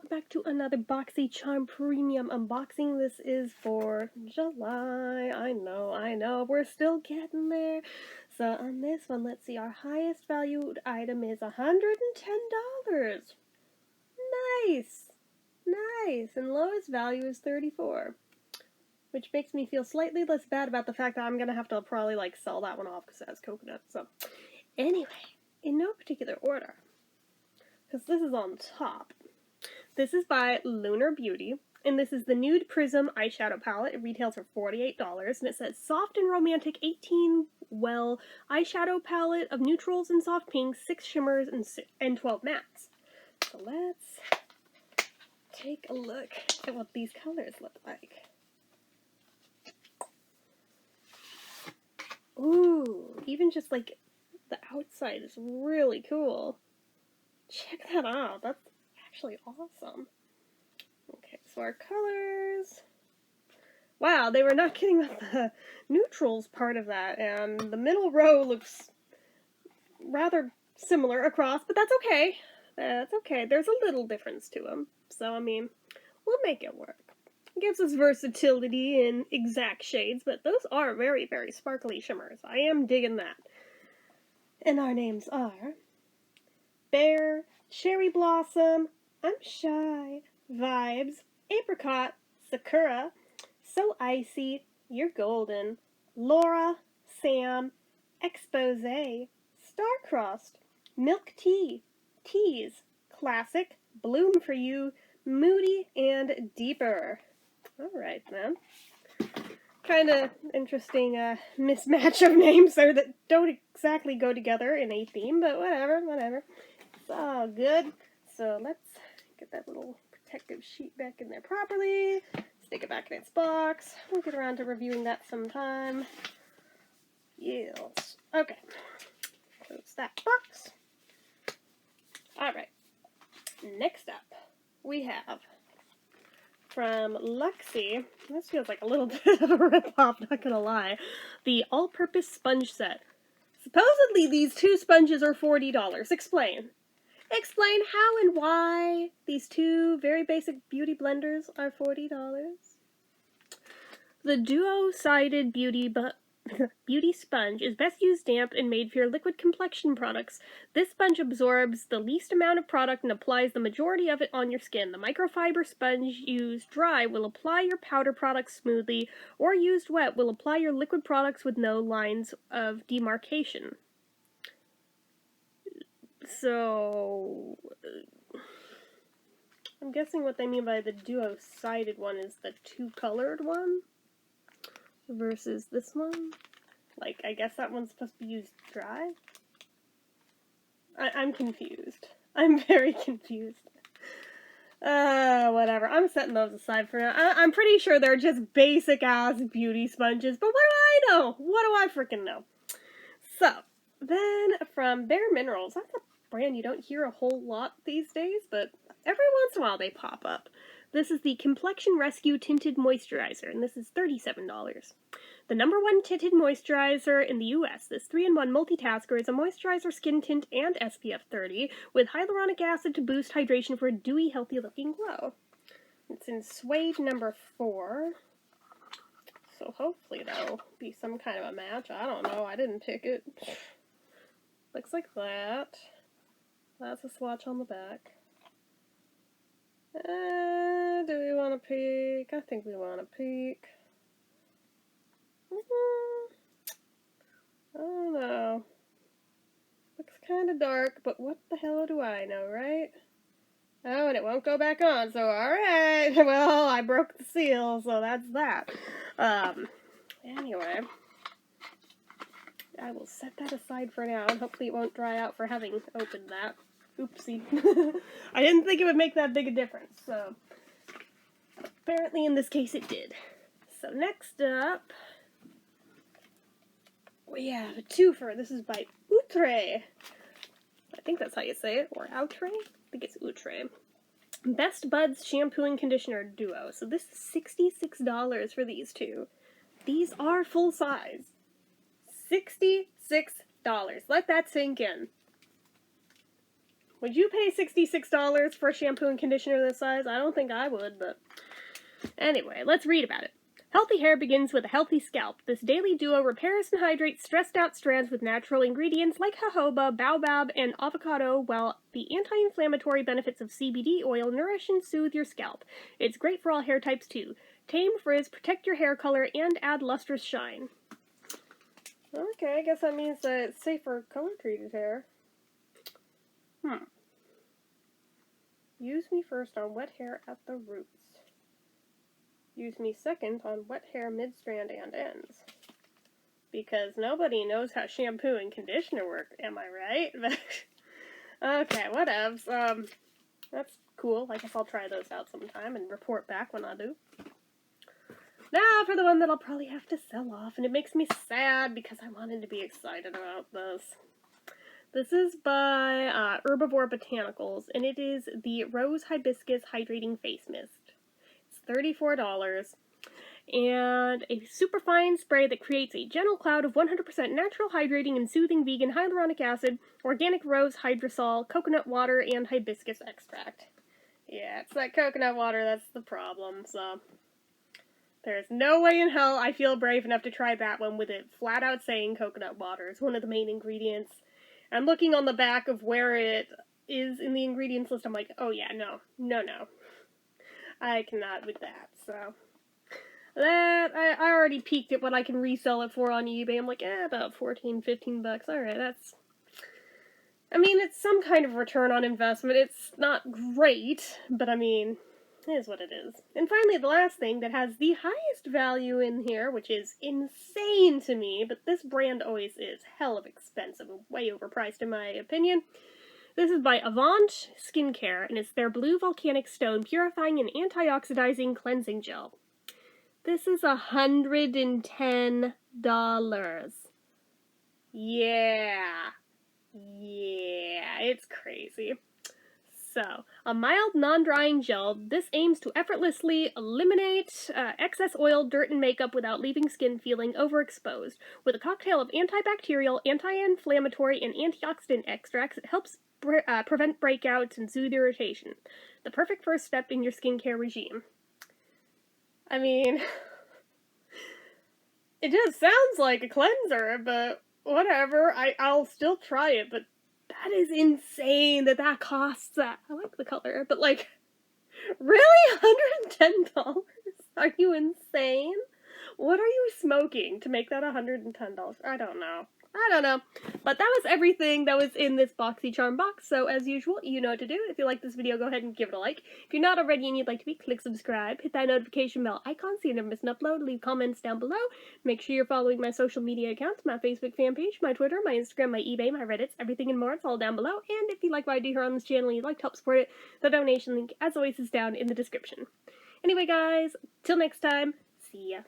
welcome back to another Boxycharm Premium unboxing. This is for July. I know, we're still getting there. So on this one, let's see, our highest valued item is $110. Nice, and lowest value is $34. Which makes me feel slightly less bad about the fact that I'm gonna have to probably like sell that one off because it has coconut. So anyway, in no particular order, because this is on top. This is by Lunar Beauty, and this is the Nude Prism eyeshadow palette. It retails for $48, and it says soft and romantic 18-well eyeshadow palette of neutrals and soft pinks, 6 shimmers, and 12 mattes. So let's take a look at what these colors look like. Ooh, even just like the outside is really cool. Check that out. That's actually awesome. Okay, so our colors. Wow, they were not kidding with the neutrals part of that, and the middle row looks rather similar across, but that's okay. That's okay. There's a little difference to them, so I mean, we'll make it work. It gives us versatility in exact shades, but those are very, very sparkly shimmers. I am digging that. And our names are Bear, Cherry Blossom, I'm Shy, Vibes, Apricot, Sakura, So Icy, You're Golden, Laura, Sam, Expose, Star-Crossed, Milk Tea, Tease, Classic, Bloom for You, Moody, and Deeper. Alright then. Kind of interesting mismatch of names there that don't exactly go together in a theme, but whatever. It's all good. So let's get that little protective sheet back in there properly. Stick it back in its box. We'll get around to reviewing that sometime. Yes. Okay. Close that box. Alright. Next up, we have from Luxie, this feels like a little bit of a rip-off, not gonna lie, the all-purpose sponge set. Supposedly these two sponges are $40. Explain. Explain how and why these two very basic beauty blenders are $40. The duo-sided beauty sponge is best used damp and made for your liquid complexion products. This sponge absorbs the least amount of product and applies the majority of it on your skin. The microfiber sponge used dry will apply your powder products smoothly, or used wet will apply your liquid products with no lines of demarcation. So, I'm guessing what they mean by the duo-sided one is the two-colored one versus this one. Like, I guess that one's supposed to be used dry? I'm confused. I'm very confused. Whatever. I'm setting those aside for now. I'm pretty sure they're just basic-ass beauty sponges, but what do I know? What do I freaking know? So, then from Bare Minerals, that's a brand you don't hear a whole lot these days, but every once in a while they pop up. This is the Complexion Rescue Tinted Moisturizer, and this is $37. The #1 tinted moisturizer in the US. This 3-in-1 multitasker is a moisturizer, skin tint, and SPF 30 with hyaluronic acid to boost hydration for a dewy, healthy-looking glow. It's in suede #4. So hopefully that'll be some kind of a match. I don't know. I didn't pick it. Looks like that. That's a swatch on the back. Do we want to peek? I think we want to peek. I don't know. Looks kind of dark, but what the hell do I know, right? Oh, and it won't go back on, so alright. Well, I broke the seal, so that's that. Anyway. I will set that aside for now, and hopefully it won't dry out for having opened that. Oopsie. I didn't think it would make that big a difference, so apparently in this case it did. So next up, we have a twofer. This is by Outre. I think that's how you say it, or Outre? I think it's Outre. Best Buds Shampoo and Conditioner Duo. So this is $66 for these two. These are full size. $66. Let that sink in. Would you pay $66 for a shampoo and conditioner this size? I don't think I would, but anyway, let's read about it. Healthy hair begins with a healthy scalp. This daily duo repairs and hydrates stressed-out strands with natural ingredients like jojoba, baobab, and avocado, while the anti-inflammatory benefits of CBD oil nourish and soothe your scalp. It's great for all hair types, too. Tame frizz, protect your hair color, and add lustrous shine. Okay, I guess that means that it's safe for color-treated hair. Use me first on wet hair at the roots. Use me second on wet hair mid-strand and ends. Because nobody knows how shampoo and conditioner work, am I right? Okay, whatevs. That's cool. I guess I'll try those out sometime and report back when I do. Now for the one that I'll probably have to sell off, and it makes me sad because I wanted to be excited about this. This is by Herbivore Botanicals, and it is the Rose Hibiscus Hydrating Face Mist. $34, and a superfine spray that creates a gentle cloud of 100% natural hydrating and soothing vegan hyaluronic acid, organic rose hydrosol, coconut water, and hibiscus extract. Yeah, it's that coconut water that's the problem, so there's no way in hell I feel brave enough to try that one with it flat out saying coconut water is one of the main ingredients. I'm looking on the back of where it is in the ingredients list, I'm like, oh yeah, no. I cannot with that, so. That, I already peeked at what I can resell it for on eBay. I'm like, about 14, 15 bucks. Alright, that's... I mean, it's some kind of return on investment. It's not great, but I mean, it is what it is. And finally, the last thing that has the highest value in here, which is insane to me, but this brand always is hell of expensive and way overpriced in my opinion. This is by Avant Skincare, and it's their Blue Volcanic Stone Purifying and Antioxidizing Cleansing Gel. This is $110. Yeah, it's crazy. So, a mild, non-drying gel, this aims to effortlessly eliminate excess oil, dirt, and makeup without leaving skin feeling overexposed. With a cocktail of antibacterial, anti-inflammatory, and antioxidant extracts, it helps prevent breakouts and soothe irritation. The perfect first step in your skincare regime. I mean, it just sounds like a cleanser, but whatever. I'll still try it, but that is insane that costs that. I like the color, but like, really? $110? Are you insane? What are you smoking to make that $110? I don't know. But that was everything that was in this Boxycharm box, so as usual, you know what to do. If you like this video, go ahead and give it a like. If you're not already and you'd like to be, click subscribe, hit that notification bell icon so you never miss an upload, leave comments down below. Make sure you're following my social media accounts, my Facebook fan page, my Twitter, my Instagram, my eBay, my Reddits, everything and more, it's all down below. And if you like what I do here on this channel and you'd like to help support it, the donation link, as always, is down in the description. Anyway, guys, till next time, see ya.